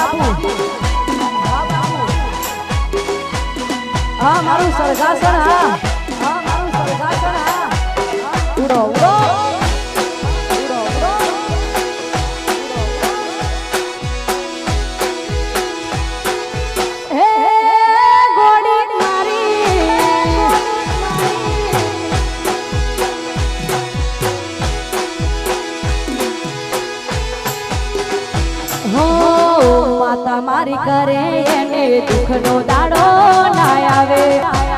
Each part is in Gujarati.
બાપુ હા મારું સરગાસણ હા મારું સરગાસણ હા ઉડો ઉડો મારી કરે એને દુઃખનો દાડો ના આવે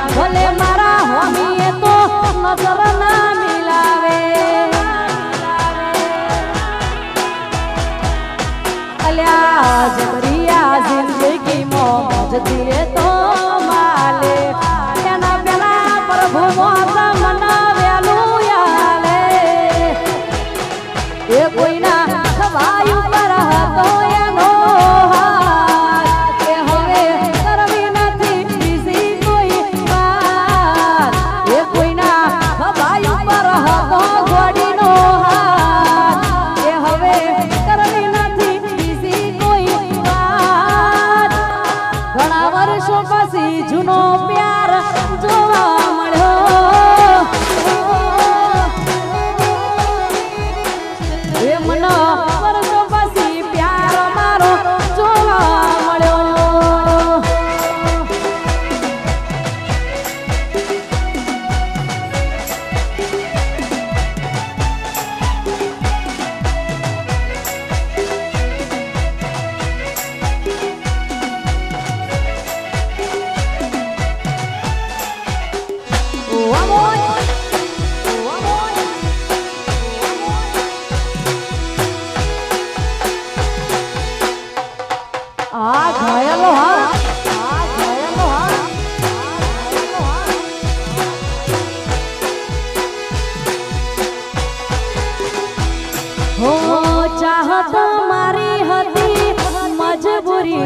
ભલે મારા હોમીએ તો નજર ના મિલાવે અલ્યા જબરિયા જિંદગીમાં મજદીએ તો માલે એના પેલા પ્રભુ મોતા મનાવ્યાલું યાલે એ કોઈના ખવાય ઉપર હતો એનો જૂનો પ્યાર જોવા મળ્યો એ મન વર્ષો પછી પ્યાર મારો જોવા મળ્યો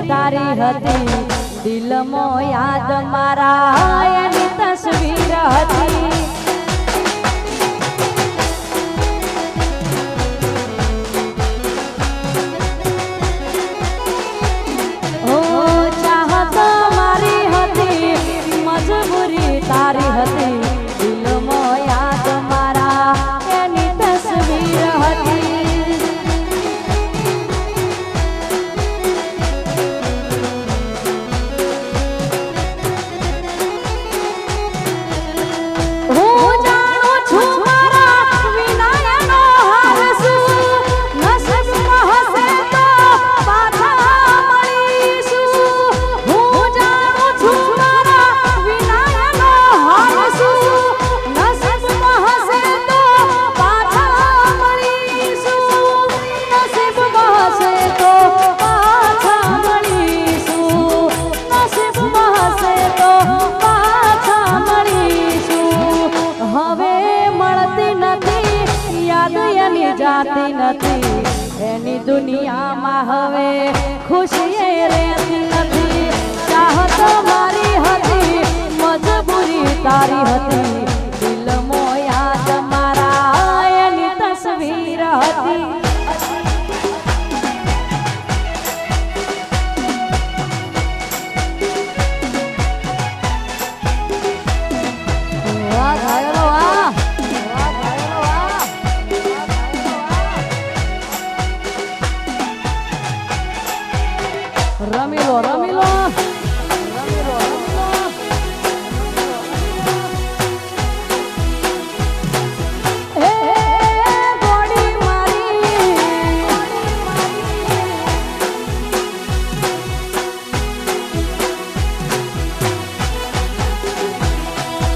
તારી હતી દિલમાં યાદ મારા એની તસવીર હતી ઓ ચાહત મારી હતી મજબૂરી તારી હતી દિલમાં યાદ મારા એની તસવીર હતી જાતી નથી એની દુનિયામાં હવે ખુશી રહેતી નથી ચાહત મારી હતી મજબૂરી તારી હતી દિલમાં યાદ મારા એની તસવીર હતી રમીલો રમીલો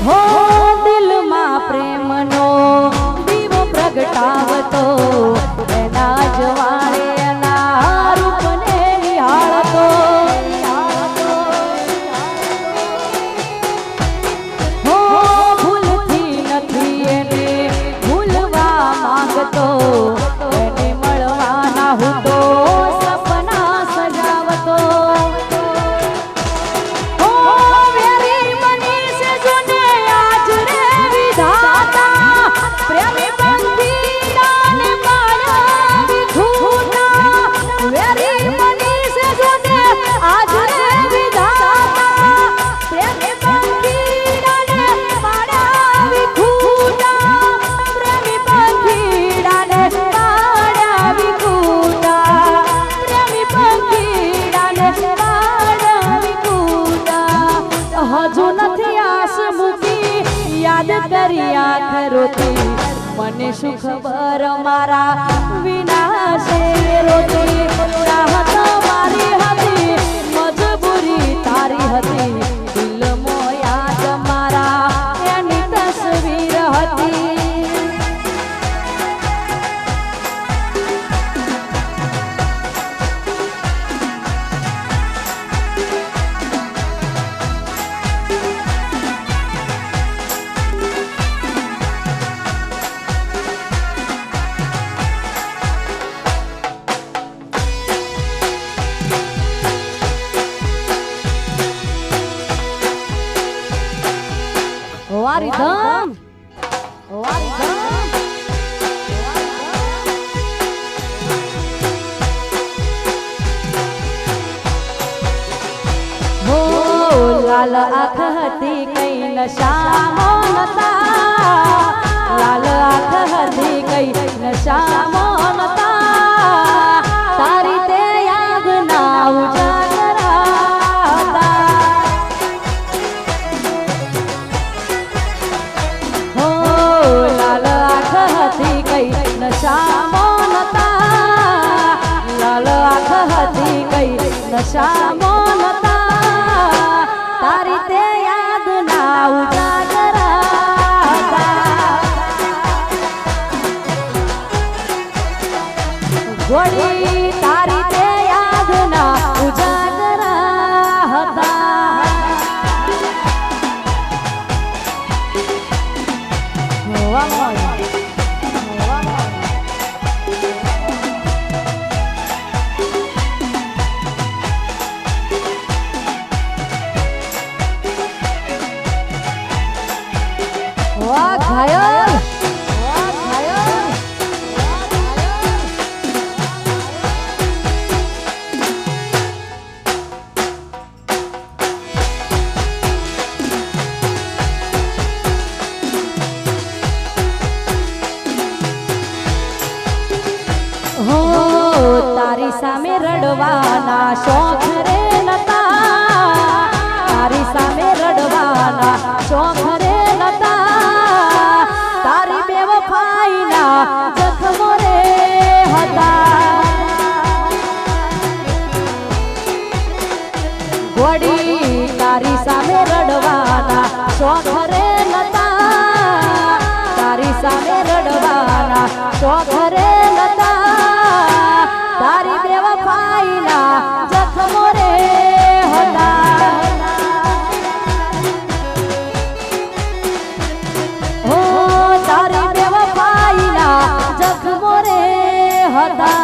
હો દિલમાં પ્રેમનો દીવો પ્રગટાવતો એના જવાળે એના રૂપને નિહાળતો કર્યા ખરોતી મને શું ખબર મારા વિના છે રોતી ચાહત મારી હતી મજબૂરી તારી હતી દિલમાં યાદ મારા એની તસવીર હતી વારીધમ હો લાલ આંખ હતી કઈ નશામાં નતા લાલ આંખ હતી કઈ નશામાં નતા તારી તે યાદ ના ઉજાગરા નશામાં નતા લાલ આંખ હતી કઈ નશામાં નતા તારી તે યાદ ના ઉજાગરા ઘોડી તારી તે યાદ ના ઉજાગરા હતા વાહ ઘાયલ હો તારી સામે રડવાના શોખ રે નતા તારી સામે રડવાના શોખ રે નતા તારી બેવફાઈના જખમો રે હતા ઘોડી તારી સામે રડવાના શોખ રે નતા તારી સામે રડવાના શોખ રે નતા તારી બેવફાઈના જખમો રે હતા હો તારી બેવફાઈના જખમો રે હતા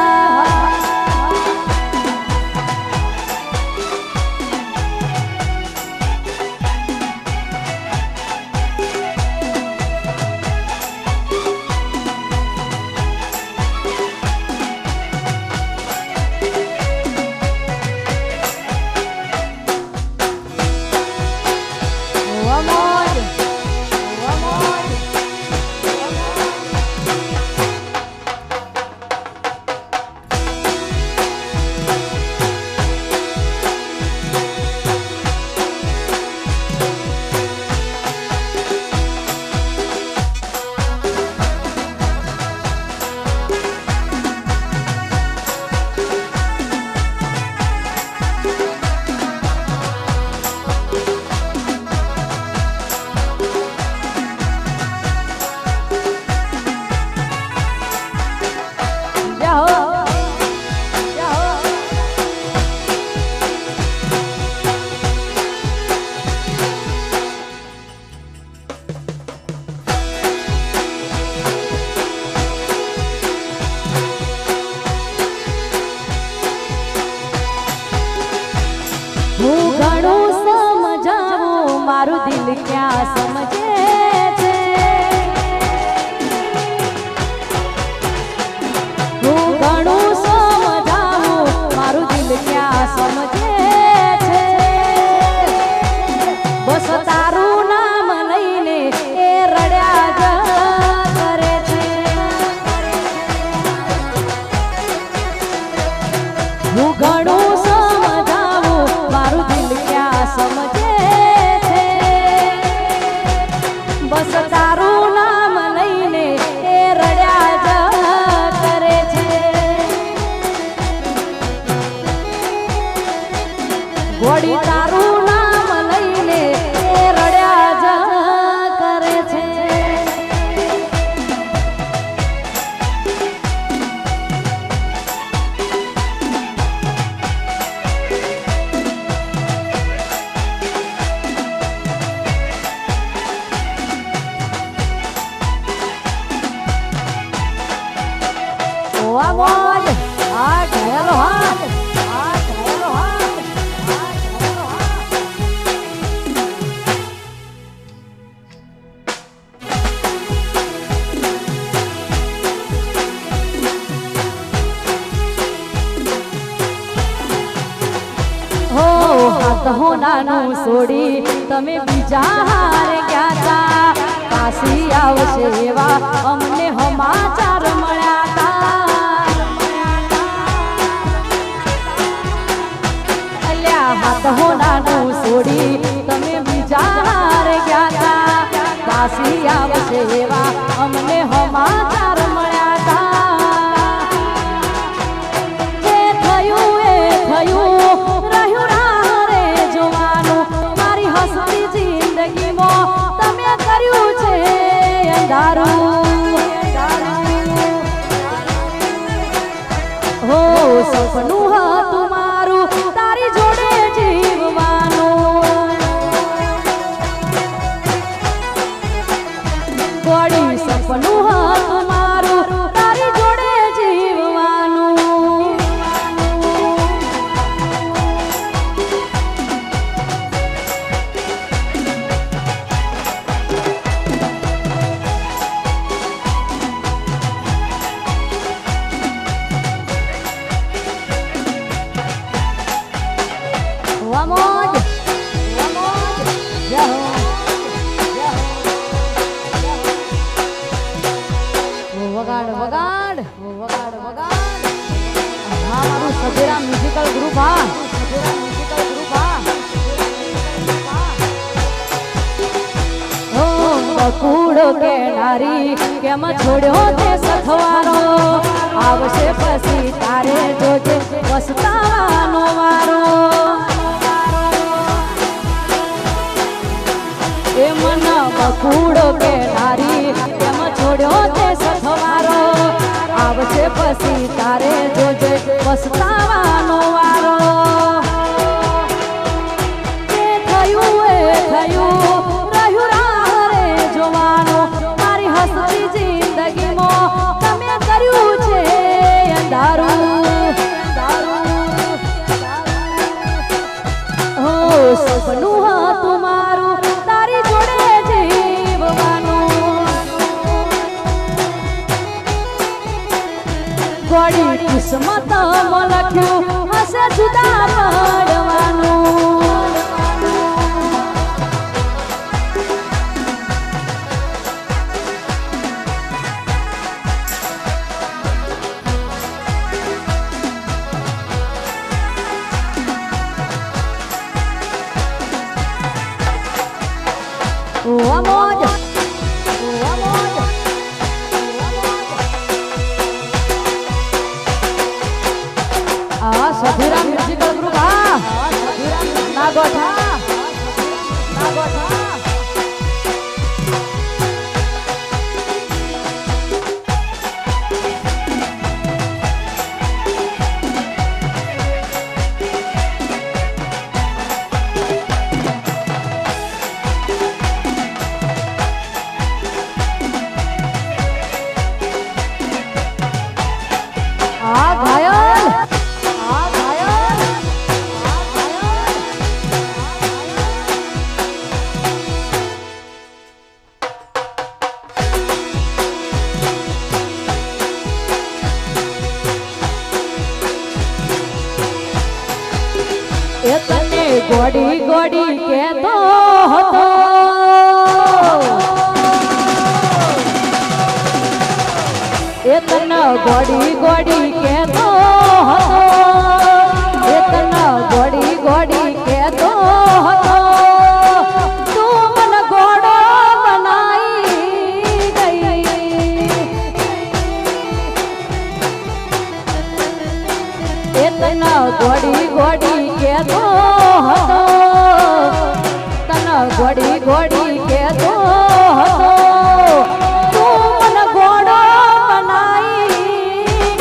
હું ઘણું સમજાવું મારું દિલ ક્યાં સમજે છે હું ઘણું સમજાવું મારું દિલ ક્યાં સમજે છે બસ તારું નામ લઈને એ રડ્યા જ કરે છે હું ઘણું સમજાવું મારું દિલ ક્યાં સમજે છે ઘોડી તારું નામ લઈને એ રડ્યા જ કરે છે. મોજ આ ઘેલો હાથ આ ઘેલો હાથ આ ઘેલો હાથ. હો હાથ હોનાનું છોડી તમે બીજા હારે ગયા તા. કાશી આવશે એવા અમને સમાચાર મળ્યા તા. હાથ હોનાનું છોડી તમે બીજા હારે ગયા તા. કાશી આવશે એવા અમને સમાચાર મળ્યા તા. જે થયું એ થયું રહ્યું રાહરે જોવાનું. મારી હસતી જિંદગીમાં તમે કર્યું છે અંધારું. હો સપનું હતું મારું તારી જોડે જીવવાનું. ગોડી સપનું હતું મારું તારી જોડે જીવવાનું. Vamos, vamos, ya. વગાડ વગાડ વગાડ વગાડ. હા મારું સજેરા મ્યુઝિકલ ગ્રુપ. હા સજેરા મ્યુઝિકલ ગ્રુપ. હા ઓ બકુડો કે નારી કેમ છોડ્યો તે સથવારો. આવશે પછી તારે જોજે પસ્તાવાનો વારો. એ મન બકુડો કે નારી કેમ છોડ્યો તે સથવારો. આવશે પછી તારે જોજે પસ્તાવાનો વારો. જે થયું એ થયું રહ્યું રાહરે જોવાનું. મારી હસતી જિંદગીમાં તમે કર્યું છે અંધારું. હો સપનું હતું મારું તારી જોડે જીવવાનું. ગોડી કિસ્મતમાં લખ્યું હશે જુદા પડવાનું. Vamos, vamos. આ સભીરા મ્યુઝિકલ ગ્રુપ. હા નાગોઠા નાગોઠા. આ ઘાયલ આ ઘાયલ આ ઘાયલ. એ તને ગોડી ગોડી કેતો હતો. એ તને ગોડી ગોડી કેતો હતો. એ તને ગોડી ગોડી કેતો હતો. તું મને ઘોડો બનાઈ ગઈ. એ તને ગોડી ગોડી કેતો હતો તન ઘોડી ઘોડી કેતો હતો તું મને ઘોડો બનાઈ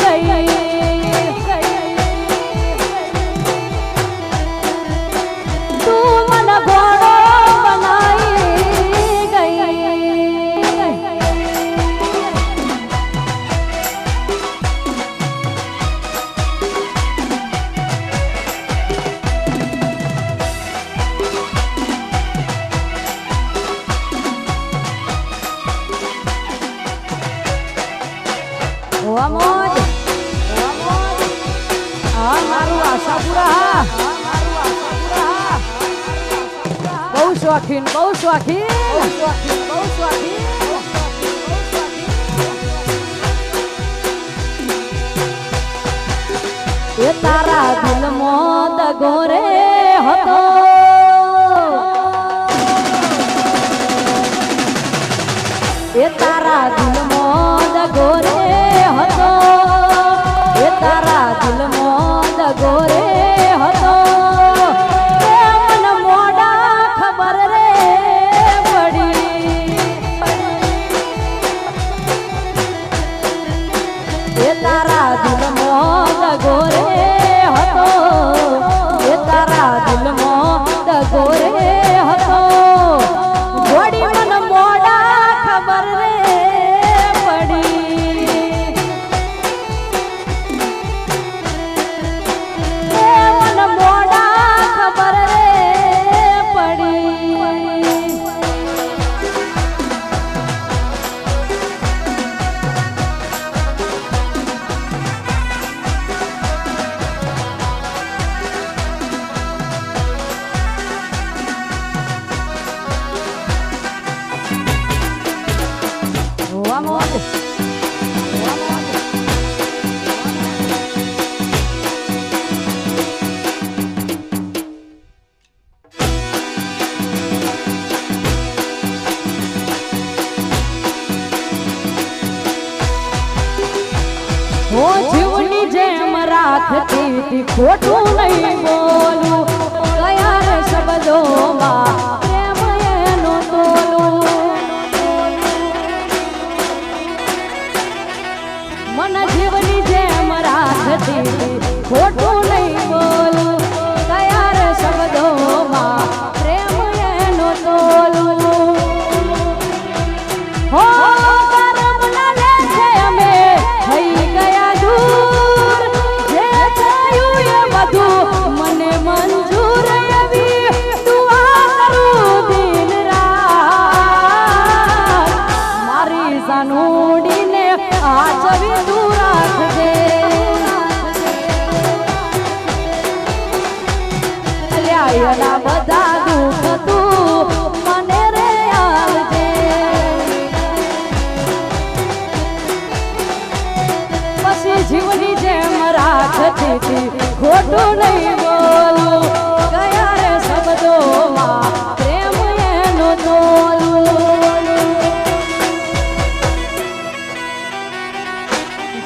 ગઈ તું મને ઘોડો બનાઈ ગઈ મોજ હા મારું આશાપુરા બહુ શોખીન બહુ શોખીન એ તારા દિલમાં દગો રે હતો એ તારા દિલમાં દગો રે હતો એ તારા દિલમાં દગો રે હતો એ મને મોડા ખબર રે પડી એ તારા દિલમાં દગો રે હતો એ તારા દિલમાં દગો રે હતો ઘોડી મને મોડા ખબર રે જીવની જેમ રાખતી ખોટું નહીં બોલું કયા રે શબ્દોમાં પ્રેમ એનું તોલું મન જીવની જેમ રાખતી ખોટું નહીં બોલું કયા રે શબ્દોમાં પ્રેમ એનું તોલું હો મને મંજૂર એવી દુઆ કરું દિન રાત મારી જાનુડીને આચવી તું રાખજે અલ્યા બધા દુઃખ તું મને રે આવજે પછી જીવની જેમ રાખતી ખોટું નહીં બોલું કયા રે શબ્દોમાં પ્રેમ એનો તોલું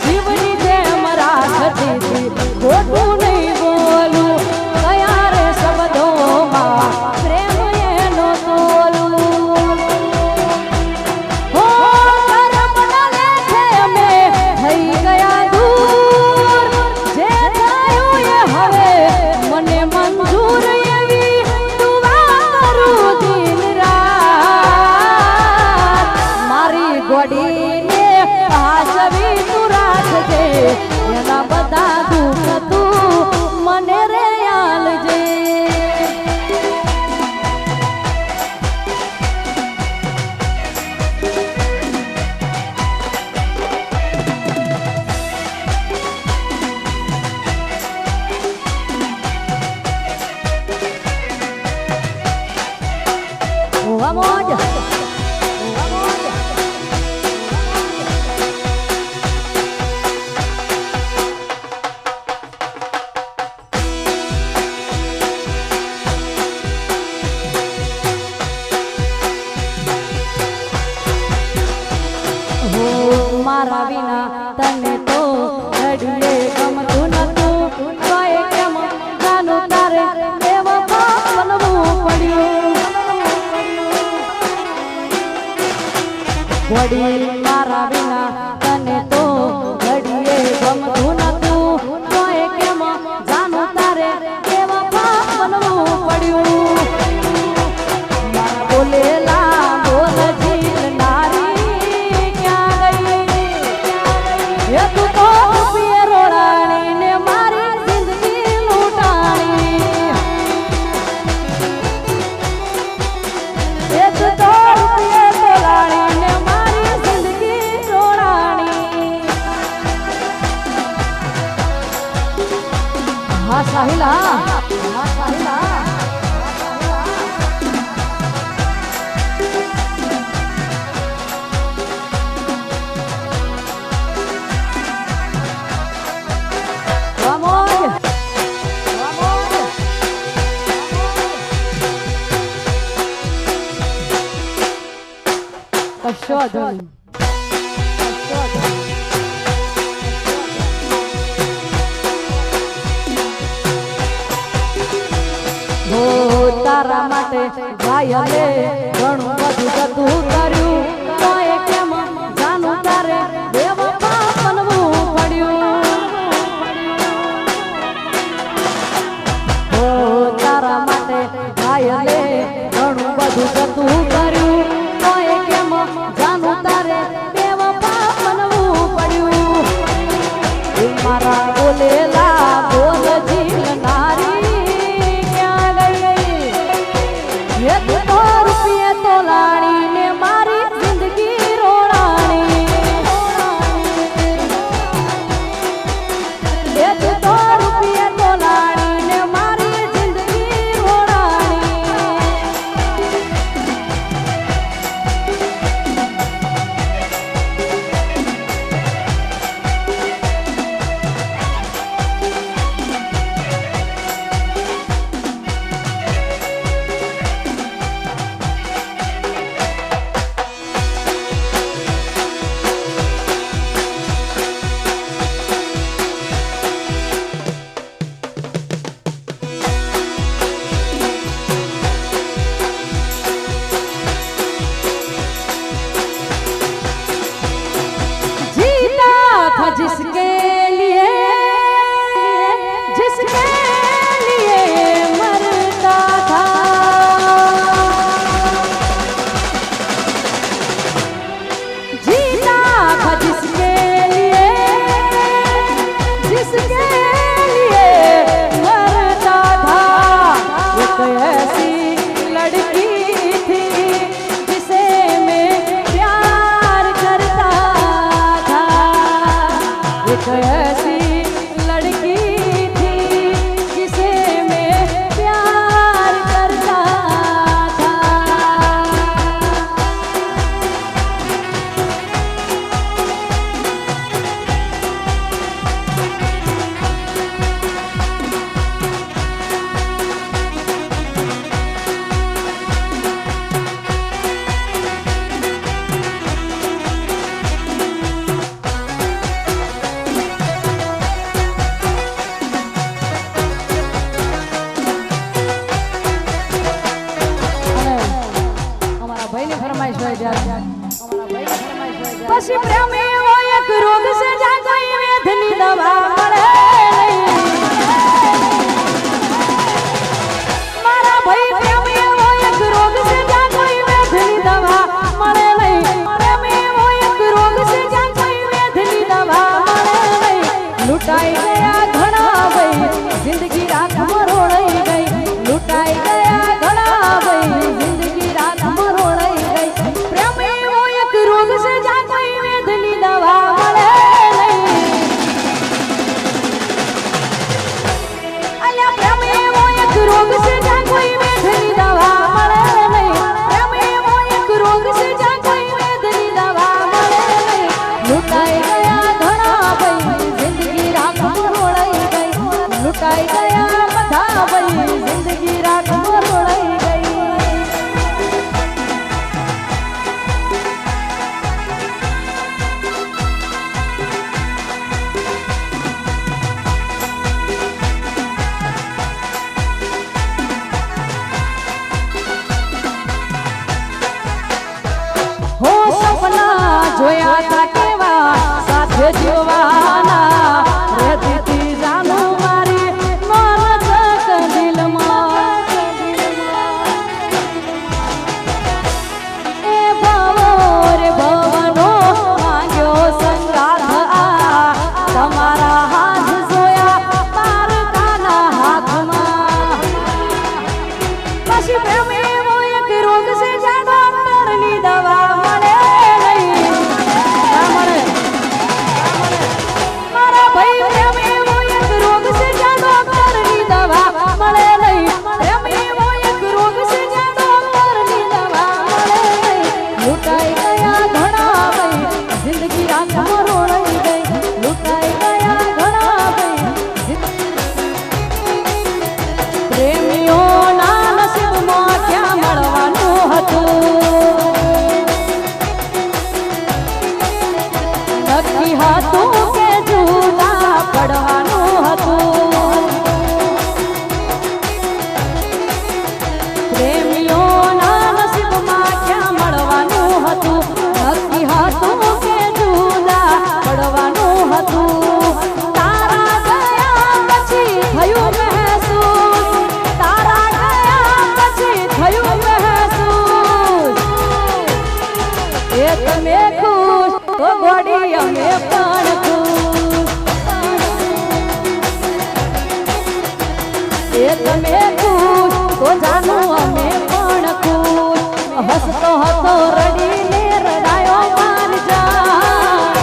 જીવની જેમ રાખતી ખોટું નહીં બોલું કયા રે શબ્દોમાં પ્રેમ એનો તોલું હો કર્મ ના લેખે અમે થઈ ગયા દૂર જે થયું એ હવે મને મંજૂર એવી દુઆ કરું દિન રાત મારી ગોડીને આસવી તું રાખજે એના બધા દુઃખ તું મને રે આલજે મોજ મારા વિના તને તો ઘડીએ ગમતું નતું કોઈ કેમ જાનું તારે દેવ વડીલ મારા વિના તને તો ઘડીએ ગમતું નતું તોય કેમ જાનું તારે કેવા બનવું પડ્યું મારા બોલેલા બોલ જીલનારી ક્યાં ગઈ એ તું તો રૂપિયે રોડાણી ને મારી જિંદગી લૂંટાણી એ તું તો રૂપિયે રોડાણી ને મારી જિંદગી રોડાણી હા સાહિલા હા સાહિલા તારા માટે ભાઈ ઘણું બધું બધું કર્યું તોય કેમ જાનું તારે બેવફા બનવું પડ્યું તારા માટે ભાઈ ઘણું બધું બધું કર્યું તોય કેમ જાનું તારે બેવફા બનવું પડ્યું મારા બોલેલા બોલ જીલનારી ક્યાં ગઈ એ તું તો રૂપિયે તોલાણી ને મારી જિંદગી રોડાણી એ તું તો રૂપિયે તોલાણી ને મારી જિંદગી રોડાણી जिसके लिए मरता था जीता था जिसके लिए मरता था एक ऐसी लड़की थी जिसे मैं प्यार करता था एक ऐसी लड़की थी जिसे मैं प्यार करता था પછી પ્રેમ એવો એક રોગ છે જ્યાં કોઈ વેદની દવા મળે મારા ભાઈ પ્રેમ એવો એક રોગ છે જ્યાં કોઈ વેદની દવા મળે નહીં પ્રેમ એવો એક રોગ છે જ્યાં કોઈ વેદની દવા મળે નહીં લૂંટાઈ ગયા ઘણા ભાઈ જિંદગી રાતમાં રોડાઈ ગઈ લૂંટાઈ ગયા ઘણા ભાઈ જિંદગી રાતમાં રોડાઈ ગઈ પ્રેમ એવો એક રોગ છે જ્યાં કોઈ વેદની પછી પ્રેમ એવો એક રોગ છે જ્યાં ડોક્ટરની દવા મળે નહીં. ના મળે. મારા ભાઈ પ્રેમ એવો એક રોગ છે જ્યાં ડોક્ટરની દવા મળે નહીં. પ્રેમ એવો એક રોગ છે જ્યાં ડોક્ટરની દવા મળે નહીં. લૂંટાઈ ગયા ઘણા ભાઈ જિંદગી આંખમાં રોળાઈ ગઈ. લૂંટાઈ ગયા ઘણા ભાઈ પ્રેમીઓના નસીબમાં ક્યાં મળવાનું હતું. નક્કી હતું કે જુદા પડવાનું હતું. પ્રેમીઓના નસીબમાં ક્યાં મળવાનું હતું. નક્કી હતું કે જુદા પડવાનું હતું. તારા ગયા પછી થયું મહેસૂસ. તારા ગયા પછી થયું મહેસૂસ. એ તમે ખુશ તો ગોડી અમે પણ ખુશ. એ તમે ખુશ તો જાનું અમે પણ ખુશ. હસતો હતો રડીને રડાયો માર જાન.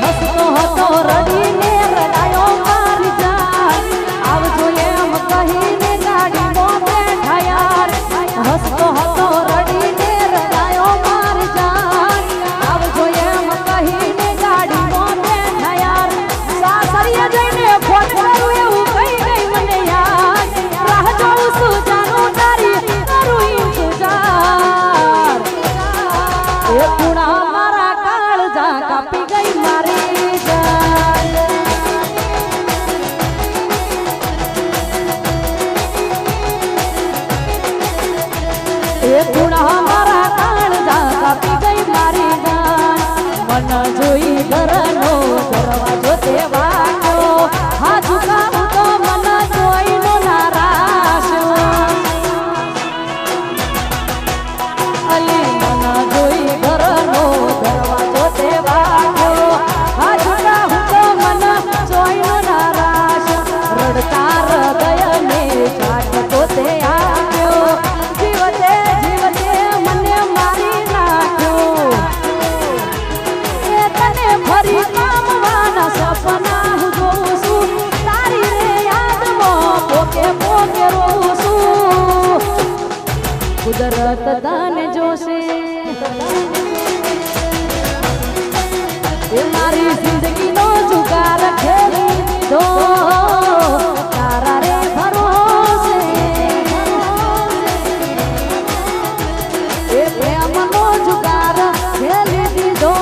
હસતો હતો રડીને રડાયો માર જાન. આવજો એમ કહીને ગાડીમાં બેઠા યાર. હસતો હતો રડીને રડાયો માર જાન. આવજો એમ કહીને ગાડીમાં બેઠા યાર. સાસરીએ જઈને ફોન કરું એવું કહી ગઈ મને યાર. રાહ જોઉં છું જાનું તારી કરું ઇંતજાર. એ કુણા મારા કાળજા કાપી ગઈ મારી જાન. એ કુણા મારા કાળજા કાપી ગઈ મારી જાન. મન જોઈ ઘરનો દરવાજો તે વાગ્યો. હા ઝુકાવું તો મન જોઈનો નારાશ. અલી મન જોઈ ઘરનો દરવાજો તે વાગ્યો. હા ઝુકાવું તો મન જોઈનો નારાશ. રડતા હૃદયને ઝાટકો તે આવ્યો. જીવતે જીવતે મને મારી નાખ્યો. એ તને ફરી પામવાના સપના હું જોઉં છું. તારી રે યાદમાં પોકે પોકે રોઉં છું. કુદરત તને જોશે. એ મારી જિંદગીનો જુગાર ખેલી દીધો. તારા રે ભરોસે. એ પ્રેમનો જુગાર ખેલી દીધો.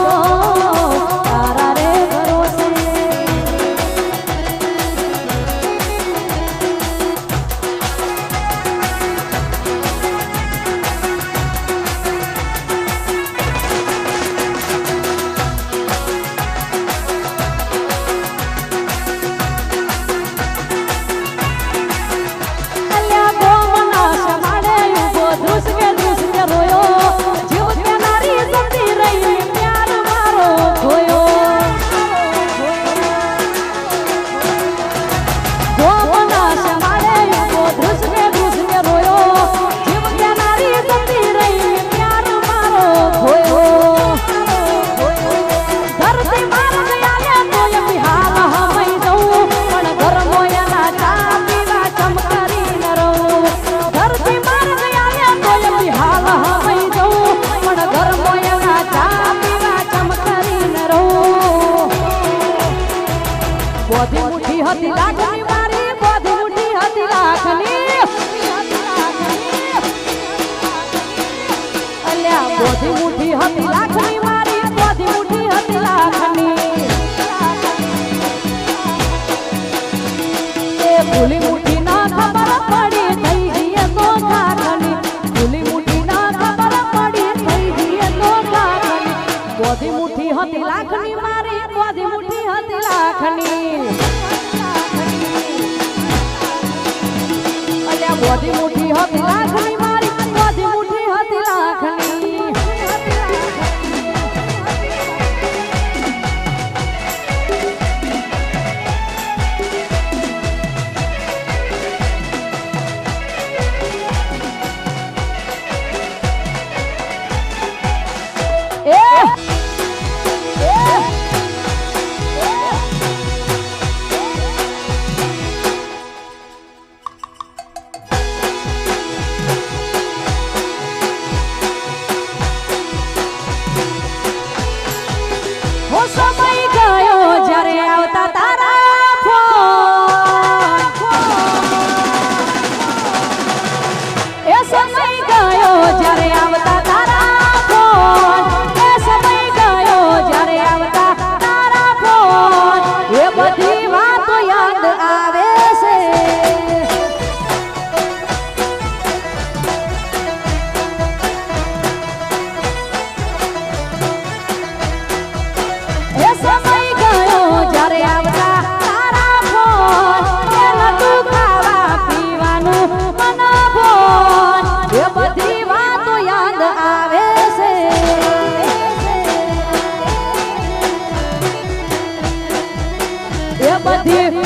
તારા રે ભરોસે. અલ્યા ગોમના સમાડે ઉભો ધ્રુસકે ધ્રુસકે રોયો. જીવ કે નારી જતી રહી પ્યાર મારો ખોયો. ગોમના સમાડે ઉભો ધ્રુસકે ધ્રુસકે રોયો. જીવ કે નારી જતી રહી પ્યાર મારો ખોયો. ધરતી માર ગયા તો એ બિહાર હમઈ જઉં. પણ ઘરમો એના ચા પીવા ચમકારી ન રહું. ધરતી માર ગયા તો એ બિહાર હમઈ જઉં. પણ ઘરમો એના ચા પીવા ચમકારી ન રહું. બોધી મુઠ્ઠી હતી લાખની મારી. બોધી મુઠ્ઠી હતી લાખની. અલ્યા બોધી મુઠ્ઠી હતી લાખની મારી. બોધી મુઠ્ઠી હતી લાખની. એ ભૂલી મુઠ્ઠી ના ખબર પડી થઈ ગઈ તો ખાખની. ભૂલી મુઠ્ઠી ના ખબર પડી થઈ ગઈ તો ખાખની. બોધી મુઠ્ઠી હતી લાખની મારી. બોધી મુઠ્ઠી હતી લાખની. અલ્યા બોધી મુઠ્ઠી હતી લાખની મારી. બોધી મુઠ્ઠી હતી લાખની. બધી